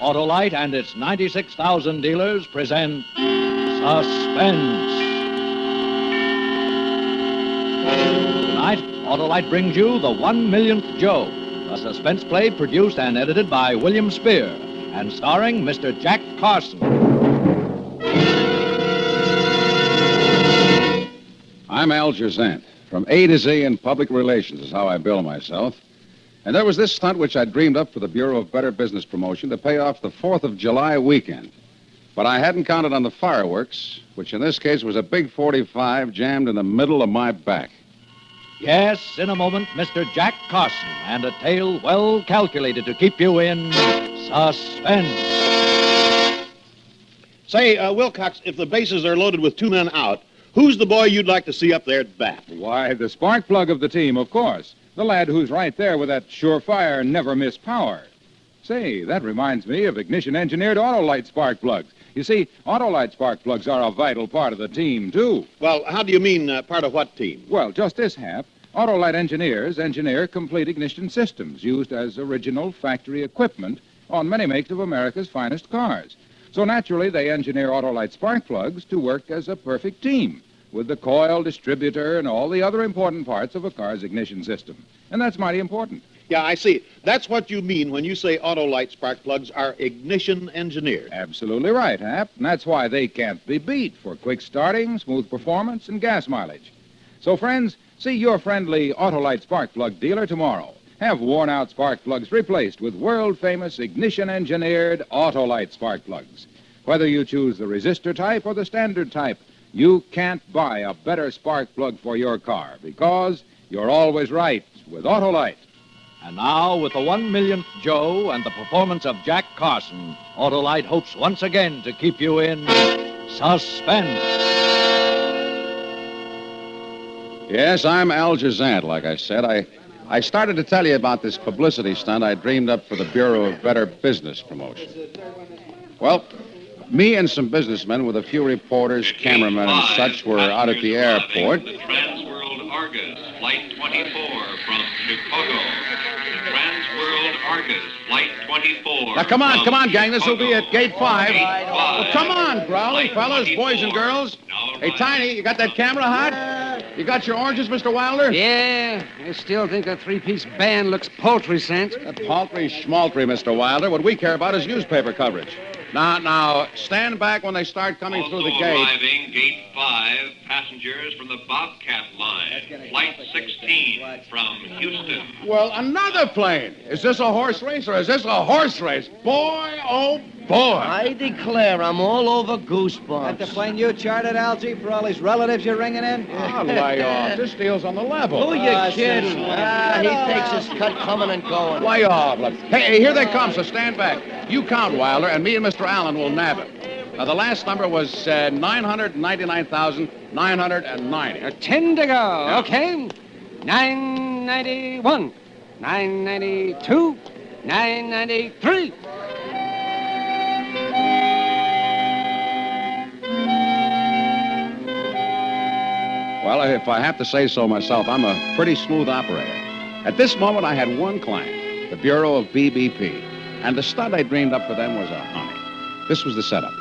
Autolite and its 96,000 dealers present Suspense. Tonight, Autolite brings you The 1,000,000th Joe, a suspense play produced and edited by William Spear and starring Mr. Jack Carson. I'm Al Gerzant. From A to Z in public relations is how I bill myself. And there was this stunt which I dreamed up for the Bureau of Better Business Promotion to pay off the 4th of July weekend. But I hadn't counted on the fireworks, which in this case was a big 45 jammed in the middle of my back. Yes, in a moment, Mr. Jack Carson and a tale well calculated to keep you in suspense. Say, Wilcox, if the bases are loaded with 2 men out, who's the boy you'd like to see up there at bat? Why, the spark plug of the team, of course. The lad who's right there with that surefire, never-miss power. Say, that reminds me of ignition-engineered Autolite spark plugs. You see, Autolite spark plugs are a vital part of the team, too. Well, how do you mean part of what team? Well, just this half. Autolite engineers engineer complete ignition systems used as original factory equipment on many makes of America's finest cars. So naturally, they engineer Autolite spark plugs to work as a perfect team, with the coil, distributor, and all the other important parts of a car's ignition system. And that's mighty important. Yeah, I see. That's what you mean when you say Autolite spark plugs are ignition engineered. Absolutely right, Hap. And that's why they can't be beat for quick starting, smooth performance, and gas mileage. So, friends, see your friendly Autolite spark plug dealer tomorrow. Have worn-out spark plugs replaced with world-famous ignition-engineered Autolite spark plugs. Whether you choose the resistor type or the standard type, you can't buy a better spark plug for your car because you're always right with Autolite. And now, with the 1,000,000th Joe and the performance of Jack Carson, Autolite hopes once again to keep you in suspense. Yes, I'm Al Gerzant, like I said. I started to tell you about this publicity stunt I dreamed up for the Bureau of Better Business Promotion. Well, me and some businessmen with a few reporters, cameramen, and such were out at the airport. The Transworld Argus, Flight 24 from Chicago. The Transworld Argus, Flight 24. Now, come on, gang. This will be at Gate 5. Well, come on, growling fellas, boys and girls. Hey, Tiny, you got that camera hot? You got your oranges, Mr. Wilder? Yeah, I still think that 3-piece band looks paltry, Sant. Paltry schmaltry, Mr. Wilder. What we care about is newspaper coverage. Now, stand back when they start coming Also through the gate. arriving, Gate 5, passengers from the Bobcat line, Flight 16 from Houston. Well, another plane. Is this a horse race or is this a horse race? Boy, oh, boy. I declare I'm all over goosebumps. That's the plane you chartered, Algie, for all these relatives you're ringing in? Oh, lay off. This deal's on the level. Who you kidding? He takes his cut coming and going. Lay off. Hey, here they come, so stand back. You count, Wilder, and me and Mr. Allen will nab it. Now, the last number was 999,990. 10 to go. Yeah. Okay. 991, 992, 993. Well, if I have to say so myself, I'm a pretty smooth operator. At this moment, I had one client, the Bureau of BBP, and the stunt I dreamed up for them was a honey. This was the setup.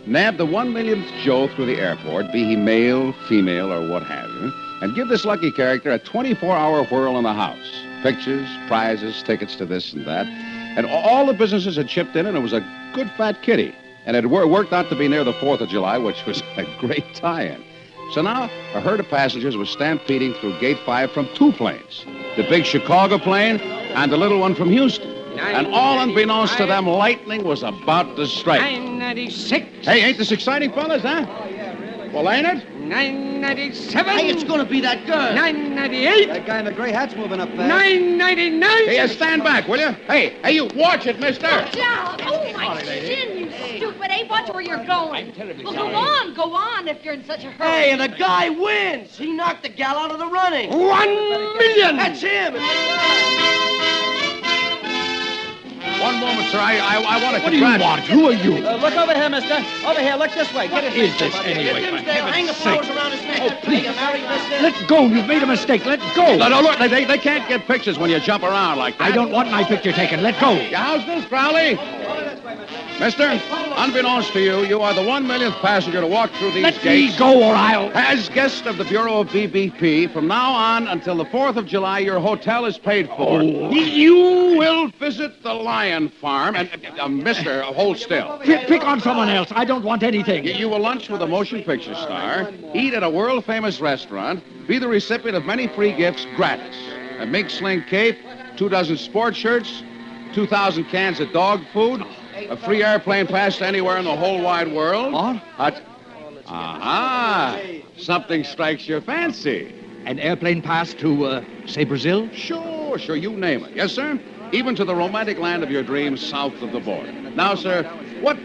Nab the 1,000,000th Joe through the airport, be he male, female, or what have you, and give this lucky character a 24-hour whirl in the house. Pictures, prizes, tickets to this and that. And all the businesses had chipped in, and it was a good fat kitty. And it worked out to be near the 4th of July, which was a great tie-in. So now, a herd of passengers was stampeding through Gate 5 from 2 planes. The big Chicago plane and the little one from Houston. And all unbeknownst to them, lightning was about to strike. 996. Hey, ain't this exciting, fellas, huh? Well, ain't it? 997. Hey, it's gonna be that girl. 998. That guy in the gray hat's moving up fast. 999. Hey, stand back, will you? Hey, you, watch it, mister. Down. Oh, my shin, you stupid ape. Watch where you're going. Well, go on if you're in such a hurry. Hey, and the guy wins. He knocked the gal out of the running. 1,000,000. That's him. One moment, sir. I want to... What do you want? Who are you? Look over here, mister. Over here, look this way. What is this anyway? Hang the flowers around his neck. Oh, please. Are you married, mister? Let go. You've made a mistake. Let go. No, look, they can't get pictures when you jump around like that. I don't want my picture taken. Let go. Yeah, how's this, Crowley? Mister, unbeknownst to you, you are the 1 millionth passenger to walk through these Let gates. me go or I'll... As guest of the Bureau of BBP, from now on until the 4th of July, your hotel is paid for. Oh. You will visit the lion farm. And, mister, hold still. Pick on someone else. I don't want anything. You will lunch with a motion picture star, eat at a world-famous restaurant, be the recipient of many free gifts gratis. A mink sling cape, 2 dozen sport shirts, 2,000 cans of dog food, a free airplane pass to anywhere in the whole wide world. What? Aha! Something strikes your fancy. An airplane pass to, say, Brazil? Sure, you name it. Yes, sir? Even to the romantic land of your dreams south of the border. Now, sir, what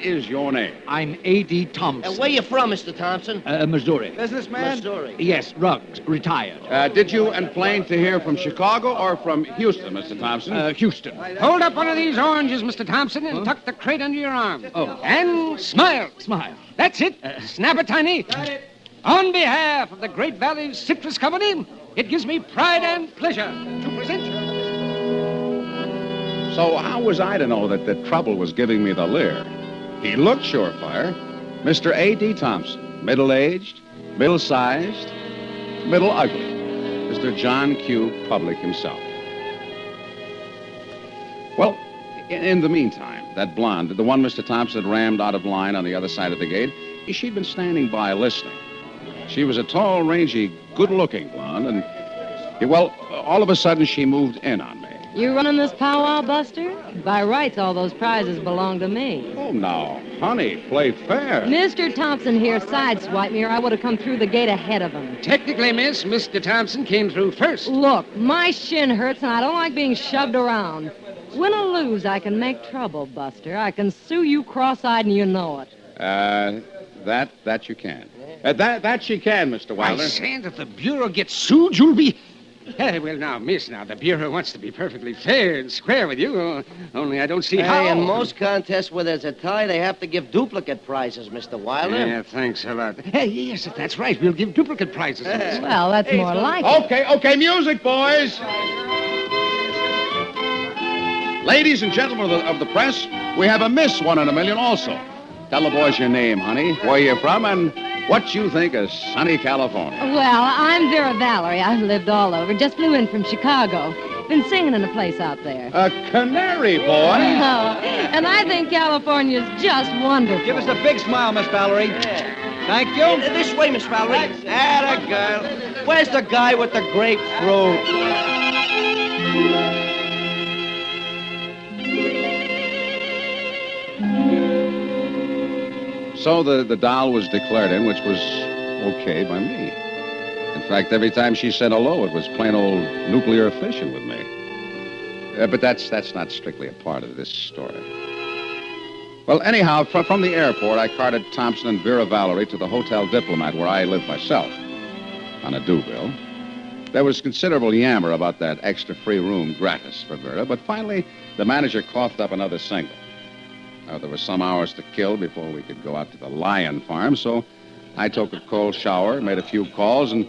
is your name? I'm A.D. Thompson. Where you from, Mr. Thompson? Missouri. Businessman? Missouri. Yes, Ruggs, retired. Did you enplane to here from Chicago or from Houston, Mr. Thompson? Houston. Hold up one of these oranges, Mr. Thompson, and tuck the crate under your arm. Oh. And smile. Smile. That's it. Snap it, Tiny. On behalf of the Great Valley Citrus Company, it gives me pride and pleasure to present you. So how was I to know that the trouble was giving me the leer? He looked surefire. Mr. A.D. Thompson, middle-aged, middle-sized, middle-ugly. Mr. John Q. Public himself. Well, in the meantime, that blonde, the one Mr. Thompson had rammed out of line on the other side of the gate, she'd been standing by listening. She was a tall, rangy, good-looking blonde, and, well, all of a sudden she moved in on me. You running this powwow, Buster? By rights, all those prizes belong to me. Oh, now, honey, play fair. Mr. Thompson here sideswiped me, or I would have come through the gate ahead of him. Technically, miss, Mr. Thompson came through first. Look, my shin hurts, and I don't like being shoved around. Win or lose, I can make trouble, Buster. I can sue you cross-eyed, and you know it. That you can. That she can, Mr. Wilder. I say that the Bureau gets sued, you'll be... well, now, miss, the Bureau wants to be perfectly fair and square with you, only I don't see how. In most contests where there's a tie, they have to give duplicate prizes, Mr. Wilder. Yeah, thanks a lot. Hey, yes, that's right. We'll give duplicate prizes. Well, that's more like it. Okay, music, boys. Ladies and gentlemen of the press, we have a Miss 1 in a Million also. Tell the boys your name, honey, where you're from, and what you think of sunny California. Well, I'm Vera Valerie. I've lived all over. Just flew in from Chicago. Been singing in a place out there. A canary, boy. Oh, and I think California's just wonderful. Give us a big smile, Miss Valerie. Yeah. Thank you. This way, Miss Valerie. Atta girl. Where's the guy with the grapefruit? So the doll was declared in, which was okay by me. In fact, every time she said hello, it was plain old nuclear fission with me. But that's not strictly a part of this story. Well, anyhow, from the airport, I carted Thompson and Vera Valerie to the Hotel Diplomat, where I live myself, on a due bill. There was considerable yammer about that extra free room gratis for Vera, but finally, the manager coughed up another single. There were some hours to kill before we could go out to the lion farm, so I took a cold shower, made a few calls, and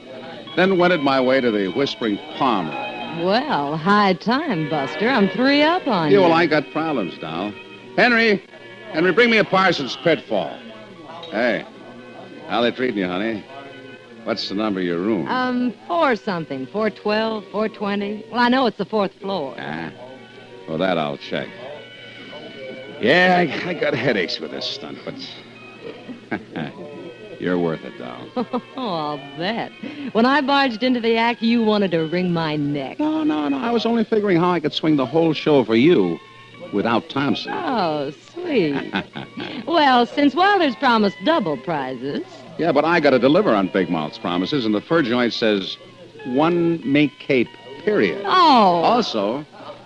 then wended my way to the Whispering Palm. Well, high time, Buster. I'm 3 up on you. Yeah, well, I got problems, Doll. Henry, bring me a Parsons Pitfall. Hey, how they treating you, honey? What's the number of your room? 4 something. 412, 420. Well, I know it's the 4th floor. Well, that I'll check. Yeah, I got headaches with this stunt, but you're worth it, Doll. Oh, I'll bet. When I barged into the act, you wanted to wring my neck. No. I was only figuring how I could swing the whole show for you without Thompson. Oh, sweet. Well, since Wilder's promised double prizes... Yeah, but I got to deliver on Big Mouth's promises, and the fur joint says 1 mink cape, period. Oh. Also...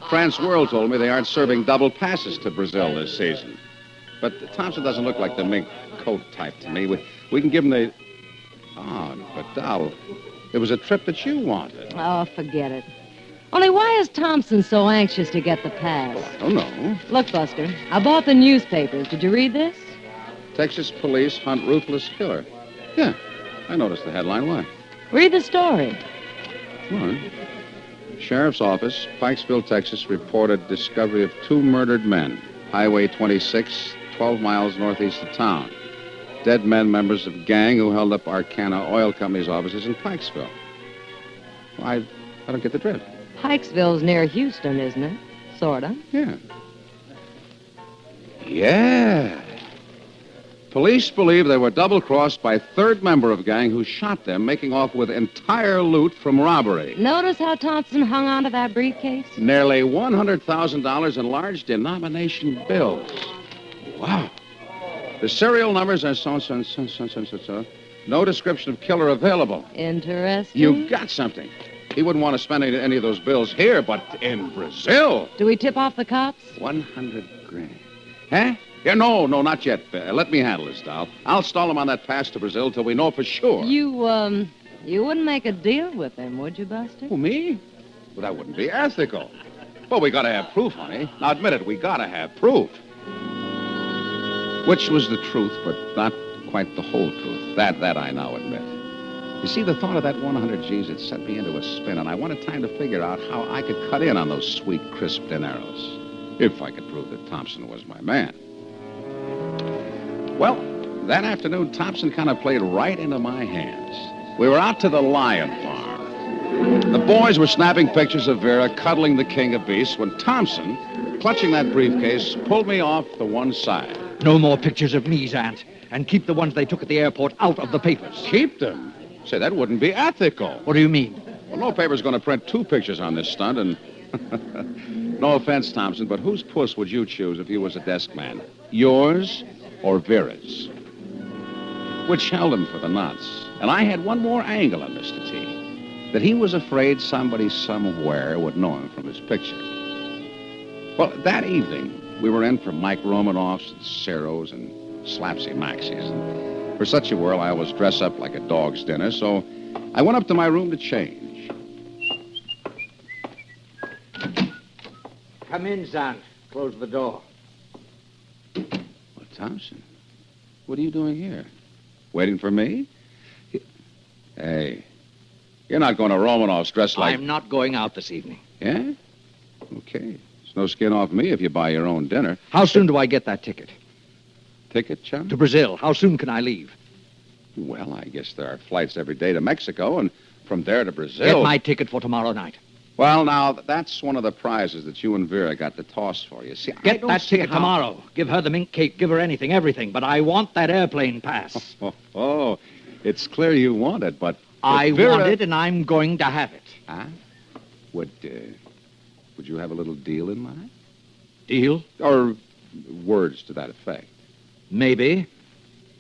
France World told me they aren't serving double passes to Brazil this season. But Thompson doesn't look like the mink coat type to me. We can give him the... Oh, but Doll, it was a trip that you wanted. Oh, forget it. Only why is Thompson so anxious to get the pass? Well, I don't know. Look, Buster, I bought the newspapers. Did you read this? Texas police hunt ruthless killer. Yeah, I noticed the headline. Why? Read the story. What? Sheriff's Office, Pikesville, Texas, reported discovery of 2 murdered men. Highway 26, 12 miles northeast of town. Dead men, members of gang who held up Arcana Oil Company's offices in Pikesville. Well, I don't get the drift. Pikesville's near Houston, isn't it? Sorta. Yeah. Yeah. Police believe they were double-crossed by a third member of gang who shot them, making off with entire loot from robbery. Notice how Thompson hung onto that briefcase? Nearly $100,000 in large denomination bills. Wow. The serial numbers are so. No description of killer available. Interesting. You've got something. He wouldn't want to spend any of those bills here, but in Brazil. Do we tip off the cops? 100 grand. Huh? Yeah, no, not yet. Let me handle this, Doll. I'll stall him on that pass to Brazil till we know for sure. You wouldn't make a deal with him, would you, Buster? Who, me? Well, that wouldn't be ethical. But we gotta have proof, honey. Now, admit it, we gotta have proof. Which was the truth, but not quite the whole truth. That I now admit. You see, the thought of that 100 G's had set me into a spin, and I wanted time to figure out how I could cut in on those sweet, crisp dineros. If I could prove that Thompson was my man. Well, that afternoon, Thompson kind of played right into my hands. We were out to the Lion Farm. The boys were snapping pictures of Vera cuddling the king of beasts when Thompson, clutching that briefcase, pulled me off to one side. No more pictures of me, Zant. And keep the ones they took at the airport out of the papers. Keep them? Say, that wouldn't be ethical. What do you mean? Well, no paper's going to print 2 pictures on this stunt, and... No offense, Thompson, but whose puss would you choose if you was a desk man? Yours or Vera's? Which held him for the nuts. And I had one more angle on Mr. T. That he was afraid somebody somewhere would know him from his picture. Well, that evening, we were in for Mike Romanoff's and Cero's and Slapsy Maxie's. And for such a whirl, I always dress up like a dog's dinner, so I went up to my room to change. Come in, Zant. Close the door. Well, Thompson, what are you doing here? Waiting for me? Hey, you're not going to Romanoff's dressed like... I'm not going out this evening. Yeah? Okay. There's no skin off me if you buy your own dinner. How soon do I get that ticket? Ticket, chum? To Brazil. How soon can I leave? Well, I guess there are flights every day to Mexico, and from there to Brazil... Get my ticket for tomorrow night. Well, now, that's one of the prizes that you and Vera got to toss for you. See, Get that ticket tomorrow. Give her the mink cake, give her anything, everything. But I want that airplane pass. Oh, it's clear you want it, but... I want it, and I'm going to have it. Huh? Would you have a little deal in mind? Deal? Or words to that effect? Maybe.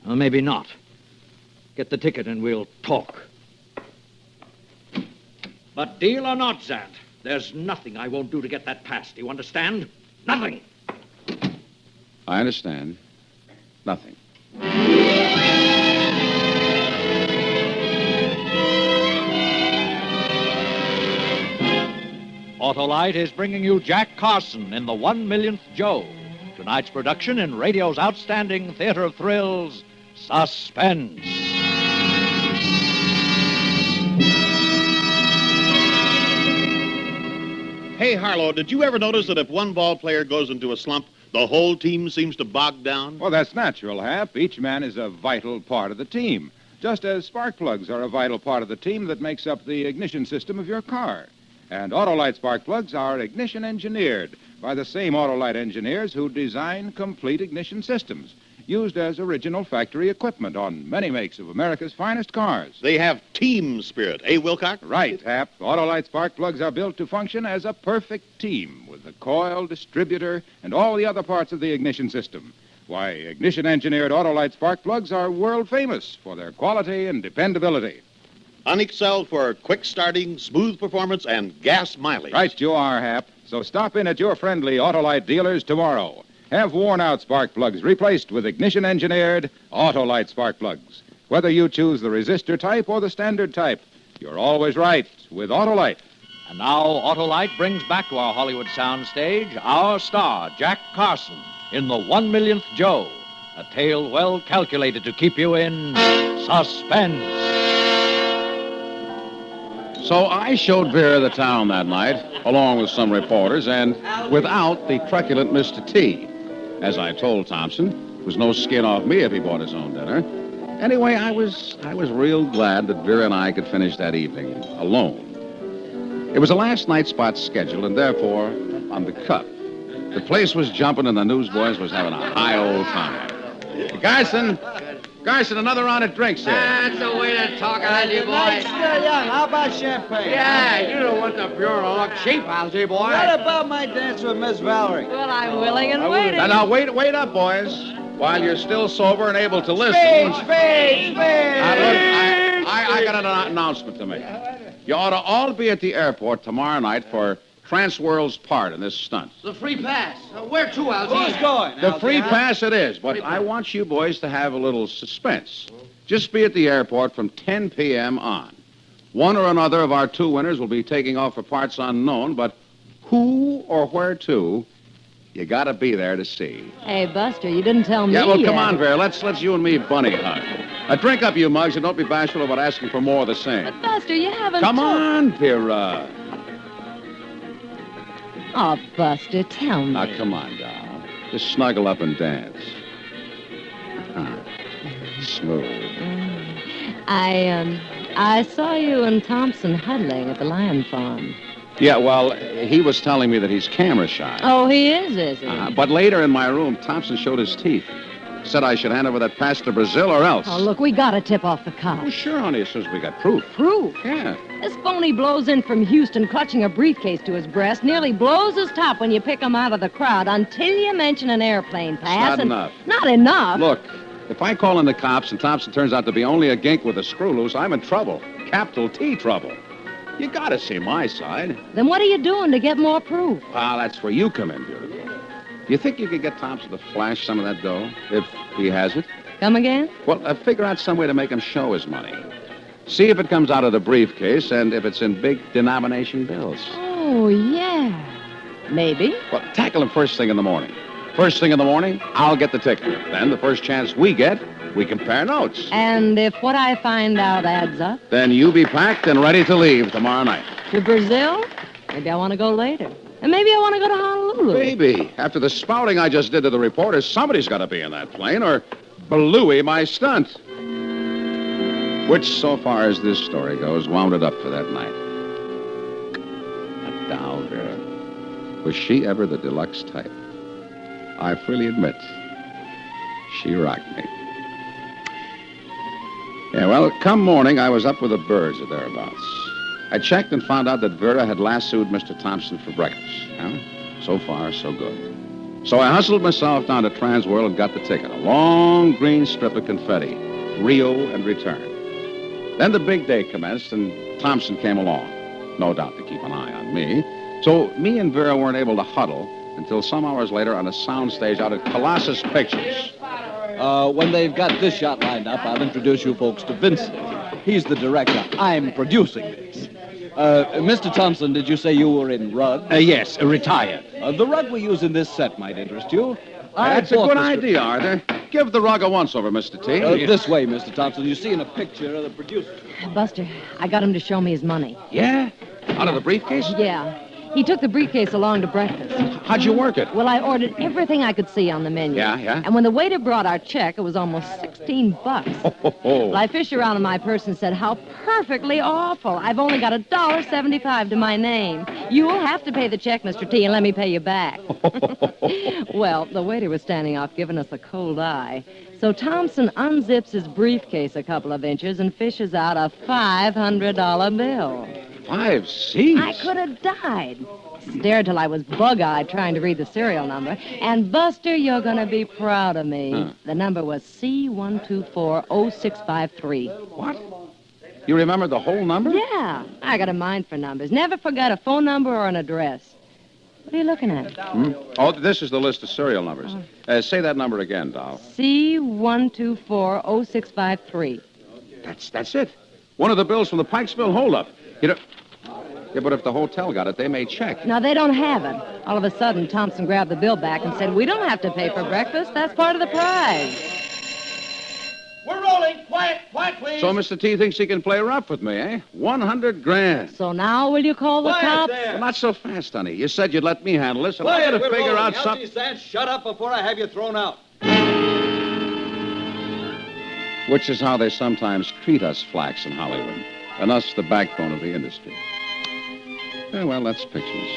Or maybe not. Get the ticket and we'll talk. But deal or not, Zant, there's nothing I won't do to get that pass. Do you understand? Nothing. I understand. Nothing. Autolite is bringing you Jack Carson in The 1 Millionth Joe. Tonight's production in radio's outstanding theater of thrills, Suspense. Hey, Harlow, did you ever notice that if one ball player goes into a slump, the whole team seems to bog down? Well, that's natural, Hap. Each man is a vital part of the team, just as spark plugs are a vital part of the team that makes up the ignition system of your car. And Autolite spark plugs are ignition engineered by the same Autolite engineers who design complete ignition systems, used as original factory equipment on many makes of America's finest cars. They have team spirit, eh, Wilcox? Right, Hap. Autolite spark plugs are built to function as a perfect team with the coil, distributor, and all the other parts of the ignition system. Why, ignition-engineered Autolite spark plugs are world famous for their quality and dependability. Unexcelled for quick starting, smooth performance, and gas mileage. Right you are, Hap. So stop in at your friendly Autolite dealers tomorrow. Have worn-out spark plugs replaced with ignition-engineered Autolite spark plugs. Whether you choose the resistor type or the standard type, you're always right with Autolite. And now Autolite brings back to our Hollywood soundstage our star, Jack Carson, in The 1 Millionth Joe, a tale well calculated to keep you in suspense. So I showed Vera the town that night, along with some reporters, and without the truculent Mr. T. As I told Thompson, there was no skin off me if he bought his own dinner. Anyway, I was real glad that Vera and I could finish that evening alone. It was a last night spot scheduled, and therefore on the cup. The place was jumping, and the newsboys was having a high old time. Carson, another round of drinks here. That's the way to talk, Algy boy. Night's still young. How about champagne? Yeah, you don't want the bureau look cheap, Algy boy. What about my dance with Miss Valerie? Well, I'm willing and waiting. Now, wait up, boys. While you're still sober and able to listen. Speech! I got an announcement to make. You ought to all be at the airport tomorrow night for Transworld's part in this stunt. The free pass. Where to, Algy? Who's going? The free pass it is, but I want you boys to have a little suspense. Just be at the airport from 10 p.m. on. One or another of our two winners will be taking off for parts unknown, but who or where to, you got to be there to see. Hey, Buster, you didn't tell me Yeah, well, yet. come on, Vera. Let's you and me bunny hug. Drink up, you mugs, and don't be bashful about asking for more of the same. But, Buster, you haven't... Come on, Vera. Oh, Buster, tell me. Now, come on, doll. Just snuggle up and dance. Smooth. I saw you and Thompson huddling at the lion farm. Yeah, well, he was telling me that he's camera shy. Oh, he is he? But later in my room, Thompson showed his teeth. Said I should hand over that pass to Brazil or else. Oh, look, we gotta tip off the cops. Oh, sure, honey, as soon as we got proof. Proof? Yeah. This phony blows in from Houston clutching a briefcase to his breast, nearly blows his top when you pick him out of the crowd until you mention an airplane pass. Not enough. Not enough? Look, if I call in the cops and Thompson turns out to be only a gink with a screw loose, I'm in trouble. Capital T trouble. You gotta see my side. Then what are you doing to get more proof? Ah, that's where you come in, beautiful. You think you could get Thompson to flash some of that dough, if he has it? Come again? Well, figure out some way to make him show his money. See if it comes out of the briefcase and if it's in big denomination bills. Oh, yeah. Maybe. Well, tackle him first thing in the morning. First thing in the morning, I'll get the ticket. Then the first chance we get, we compare notes. And if what I find out adds up? Then you be packed and ready to leave tomorrow night. To Brazil? Maybe I want to go later. And maybe I want to go to Honolulu. Baby, after the spouting I just did to the reporters, somebody's got to be in that plane or balooey my stunt. Which, so far as this story goes, wound it up for that night. That doll, Vera. Was she ever the deluxe type? I freely admit, she rocked me. Yeah, well, come morning, I was up with the birds or thereabouts. I checked and found out that Vera had lassoed Mr. Thompson for breakfast. Well, so far, so good. So I hustled myself down to Transworld and got the ticket. A long green strip of confetti. Rio and return. Then the big day commenced, and Thompson came along. No doubt to keep an eye on me. So me and Vera weren't able to huddle until some hours later on a soundstage out at Colossus Pictures. When they've got this shot lined up, I'll introduce you folks to Vincent. He's the director. I'm producing this. Mr. Thompson, did you say you were in rug? Yes, retired. The rug we use in this set might interest you. That's a good idea, Arthur. Give the rug a once-over, Mr. T. This way, Mr. Thompson. You see in a picture of the producer. Buster, I got him to show me his money. Yeah? Out of the briefcase? Yeah. He took the briefcase along to breakfast. How'd you work it? Well, I ordered everything I could see on the menu. Yeah? And when the waiter brought our check, it was almost $16. Well, I fished around in my purse and said, how perfectly awful. I've only got $1.75 to my name. You'll have to pay the check, Mr. T, and let me pay you back. Well, the waiter was standing off giving us a cold eye. So Thompson unzips his briefcase a couple of inches and fishes out a $500 bill. 5 C's? I could have died. Stared till I was bug-eyed trying to read the serial number. And, Buster, you're going to be proud of me. Huh. The number was C1240653. What? You remember the whole number? Yeah. I got a mind for numbers. Never forgot a phone number or an address. What are you looking at? Oh, this is the list of serial numbers. Say that number again, doll. C1240653. That's it. One of the bills from the Pikesville holdup. You know... Yeah, but if the hotel got it, they may check. No, they don't have it. All of a sudden, Thompson grabbed the bill back and said, we don't have to pay for breakfast. That's part of the prize. We're rolling. Quiet, please. So Mr. T thinks he can play rough with me, eh? 100 grand. So now will you call the cops? Well, not so fast, honey. You said you'd let me handle this, and I got to figure out something. Shut up before I have you thrown out. Which is how they sometimes treat us flacks in Hollywood, and us the backbone of the industry. Well, that's pictures.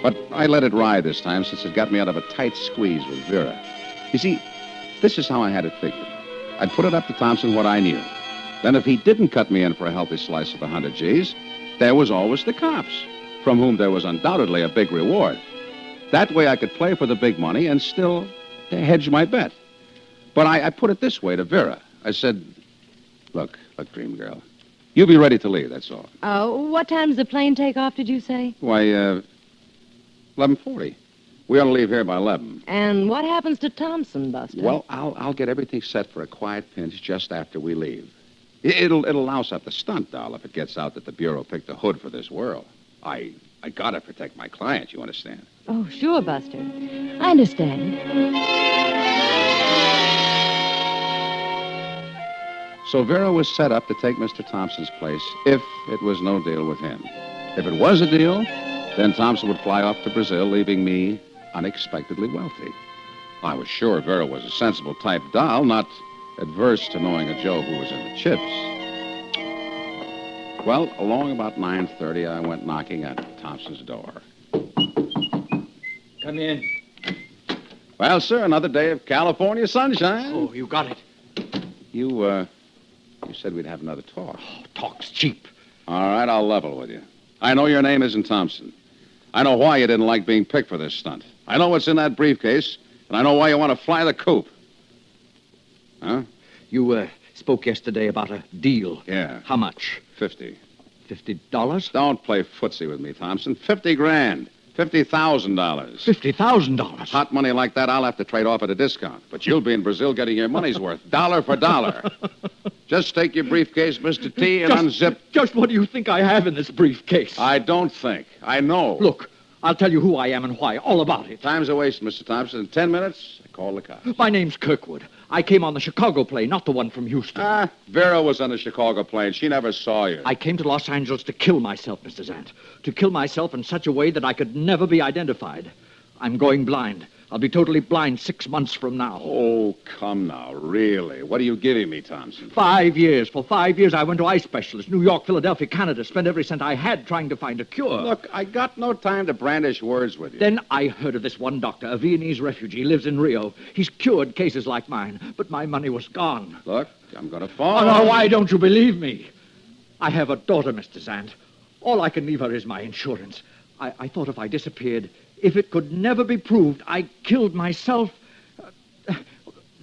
But I let it ride this time since it got me out of a tight squeeze with Vera. You see, this is how I had it figured. I'd put it up to Thompson what I knew. Then if he didn't cut me in for a healthy slice of the 100 G's, there was always the cops, from whom there was undoubtedly a big reward. That way I could play for the big money and still hedge my bet. But I put it this way to Vera. I said, look, dream girl, you be ready to leave, that's all. What time does the plane take off, did you say? Why, 11:40. We ought to leave here by 11. And what happens to Thompson, Buster? Well, I'll get everything set for a quiet pinch just after we leave. It'll louse up the stunt, doll, if it gets out that the Bureau picked the hood for this world. I gotta protect my client, you understand? Oh, sure, Buster. I understand. So Vera was set up to take Mr. Thompson's place if it was no deal with him. If it was a deal, then Thompson would fly off to Brazil, leaving me unexpectedly wealthy. I was sure Vera was a sensible type doll, not adverse to knowing a Joe who was in the chips. Well, along about 9:30, I went knocking at Thompson's door. Come in. Well, sir, another day of California sunshine. Oh, you got it. You said we'd have another talk. Oh, talk's cheap. All right, I'll level with you. I know your name isn't Thompson. I know why you didn't like being picked for this stunt. I know what's in that briefcase, and I know why you want to fly the coop. Huh? You spoke yesterday about a deal. Yeah. How much? 50. $50? Don't play footsie with me, Thompson. 50 grand. $50,000. $50,000? Hot money like that, I'll have to trade off at a discount. But you'll be in Brazil getting your money's worth, dollar for dollar. Just take your briefcase, Mr. T, and unzip. Just what do you think I have in this briefcase? I don't think. I know. Look, I'll tell you who I am and why, all about it. Time's a waste, Mr. Thompson. In 10 minutes, I call the cops. My name's Kirkwood. I came on the Chicago plane, not the one from Houston. Vera was on the Chicago plane. She never saw you. I came to Los Angeles to kill myself, Mr. Zant. To kill myself in such a way that I could never be identified. I'm going blind. I'll be totally blind 6 months from now. Oh, come now, really? What are you giving me, Thompson? 5 years. For 5 years, I went to eye specialists, New York, Philadelphia, Canada, spent every cent I had trying to find a cure. Look, I got no time to brandish words with you. Then I heard of this one doctor, a Viennese refugee, lives in Rio. He's cured cases like mine, but my money was gone. Look, I'm going to fall. Oh, no, why don't you believe me? I have a daughter, Mr. Zant. All I can leave her is my insurance. I thought if I disappeared, if it could never be proved I killed myself,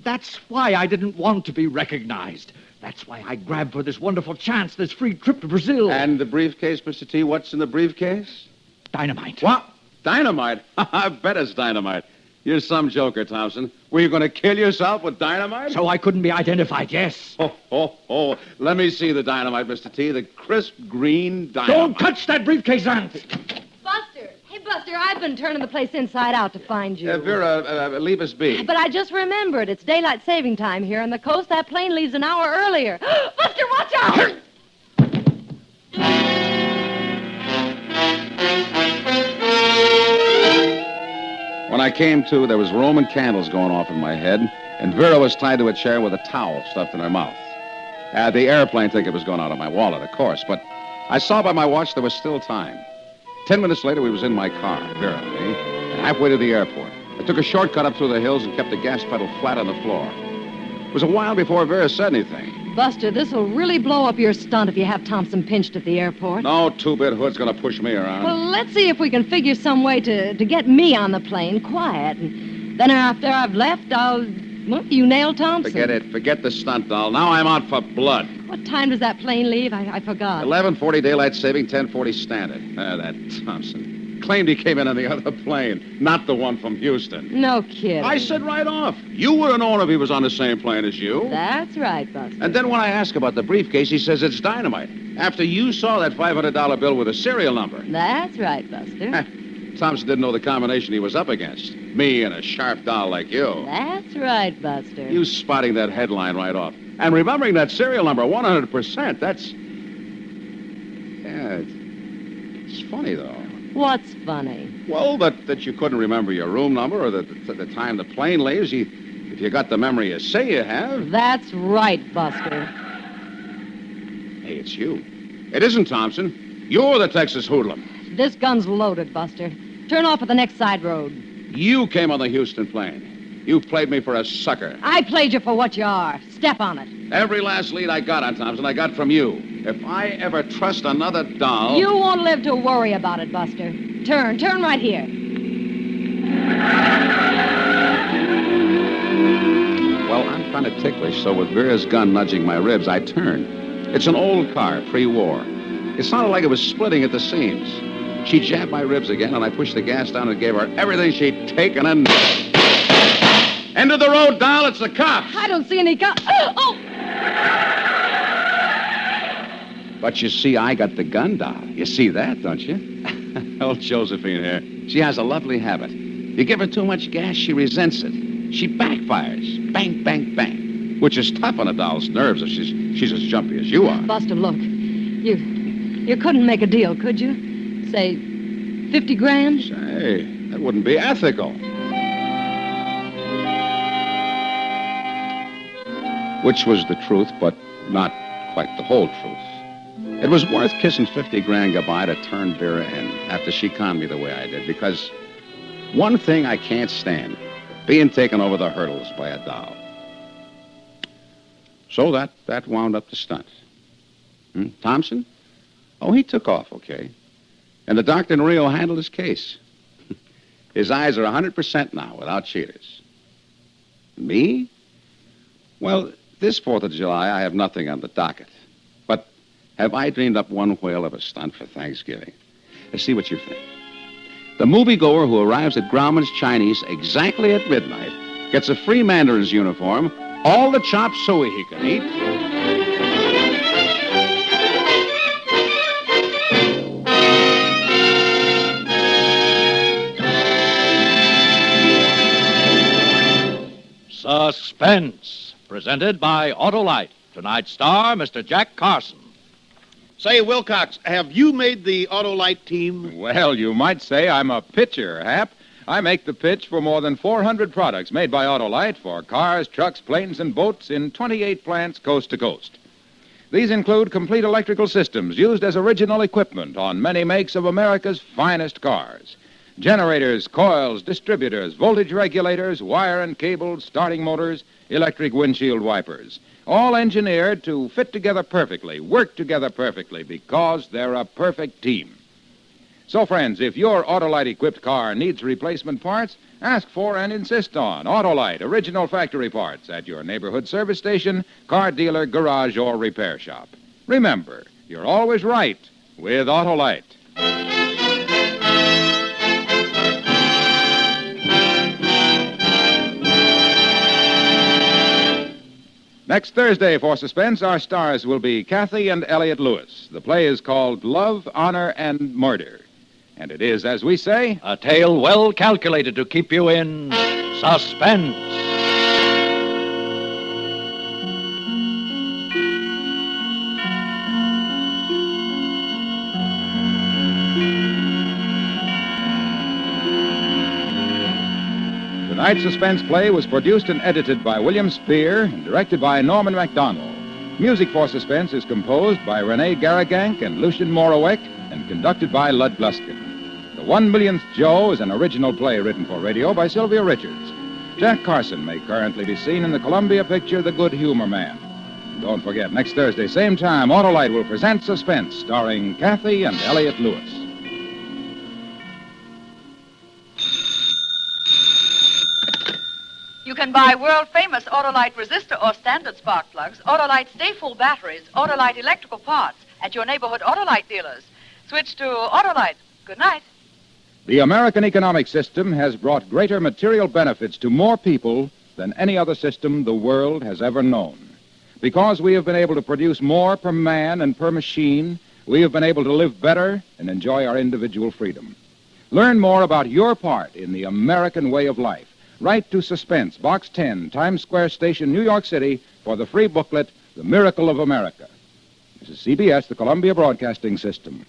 that's why I didn't want to be recognized. That's why I grabbed for this wonderful chance, this free trip to Brazil. And the briefcase, Mr. T, what's in the briefcase? Dynamite. What? Dynamite? I bet it's dynamite. You're some joker, Thompson. Were you going to kill yourself with dynamite? So I couldn't be identified, yes. Oh. Let me see the dynamite, Mr. T. The crisp green dynamite. Don't touch that briefcase, Zant. Buster. Hey, Buster, I've been turning the place inside out to find you. Vera, leave us be. But I just remembered. It's daylight saving time here on the coast. That plane leaves an hour earlier. Buster, watch out! When I came to, there was Roman candles going off in my head, and Vera was tied to a chair with a towel stuffed in her mouth. The airplane ticket was going out of my wallet, of course, but I saw by my watch there was still time. 10 minutes later, we was in my car, Vera and me, halfway to the airport. I took a shortcut up through the hills and kept the gas pedal flat on the floor. It was a while before Vera said anything. Buster, this will really blow up your stunt if you have Thompson pinched at the airport. No two-bit hood's going to push me around. Well, let's see if we can figure some way to get me on the plane quiet. And then after I've left, you nail Thompson. Forget it. Forget the stunt, doll. Now I'm out for blood. What time does that plane leave? I forgot. 11:40 daylight saving, 10:40 standard. That Thompson. Claimed he came in on the other plane, not the one from Houston. No kidding. I said right off. You would have known if he was on the same plane as you. That's right, Buster. And then when I ask about the briefcase, he says it's dynamite. After you saw that $500 bill with a serial number. That's right, Buster. Thompson didn't know the combination he was up against. Me and a sharp doll like you. That's right, Buster. You spotting that headline right off. And remembering that serial number 100%, that's... Yeah, it's funny, though. What's funny? Well, that you couldn't remember your room number or the time the plane leaves. If you got the memory you say you have. That's right, Buster. Hey, it's you. It isn't Thompson. You're the Texas hoodlum. This gun's loaded, Buster. Turn off at the next side road. You came on the Houston plane. You played me for a sucker. I played you for what you are. Step on it. Every last lead I got on Thompson, I got from you. If I ever trust another doll... You won't live to worry about it, Buster. Turn right here. Well, I'm kind of ticklish, so with Vera's gun nudging my ribs, I turned. It's an old car, pre-war. It sounded like it was splitting at the seams. She jabbed my ribs again, and I pushed the gas down and gave her everything she'd taken and... End of the road, doll. It's the cops. I don't see any cops. Oh! But you see, I got the gun, doll. You see that, don't you? Old Josephine here. She has a lovely habit. You give her too much gas, she resents it. She backfires. Bang, bang, bang. Which is tough on a doll's nerves if she's as jumpy as you are. Buster, look. You couldn't make a deal, could you? Say, 50 grand? Say, that wouldn't be ethical. Which was the truth, but not quite the whole truth. It was worth kissing 50 grand goodbye to turn Vera in after she conned me the way I did, because one thing I can't stand, being taken over the hurdles by a doll. So that wound up the stunt. Thompson? Oh, he took off, okay. And the doctor in Rio handled his case. His eyes are 100% now, without cheaters. Me? Well, this 4th of July, I have nothing on the docket. But have I dreamed up one whale of a stunt for Thanksgiving? Let's see what you think. The moviegoer who arrives at Grauman's Chinese exactly at midnight gets a free Mandarin's uniform, all the chop suey he can eat. Suspense, presented by Autolite. Tonight's star, Mr. Jack Carson. Say, Wilcox, have you made the Autolite team? Well, you might say I'm a pitcher, Hap. I make the pitch for more than 400 products made by Autolite for cars, trucks, planes, and boats in 28 plants coast to coast. These include complete electrical systems used as original equipment on many makes of America's finest cars. Generators, coils, distributors, voltage regulators, wire and cables, starting motors, electric windshield wipers. All engineered to fit together perfectly, work together perfectly, because they're a perfect team. So, friends, if your Autolite-equipped car needs replacement parts, ask for and insist on Autolite original factory parts at your neighborhood service station, car dealer, garage, or repair shop. Remember, you're always right with Autolite. Next Thursday for Suspense, our stars will be Kathy and Elliot Lewis. The play is called Love, Honor, and Murder. And it is, as we say, a tale well calculated to keep you in suspense. Tonight's Suspense play was produced and edited by William Spear and directed by Norman MacDonald. Music for Suspense is composed by Renee Garrigank and Lucian Morowek and conducted by Lud Gluskin. The 1 Millionth Joe is an original play written for radio by Sylvia Richards. Jack Carson may currently be seen in the Columbia picture The Good Humor Man. And don't forget, next Thursday, same time, Autolite will present Suspense, starring Kathy and Elliot Lewis. You can buy world-famous Autolite resistor or standard spark plugs, Autolite stay-full batteries, Autolite electrical parts at your neighborhood Autolite dealers. Switch to Autolite. Good night. The American economic system has brought greater material benefits to more people than any other system the world has ever known. Because we have been able to produce more per man and per machine, we have been able to live better and enjoy our individual freedom. Learn more about your part in the American way of life. Write to Suspense, Box 10, Times Square Station, New York City, for the free booklet, The Miracle of America. This is CBS, the Columbia Broadcasting System.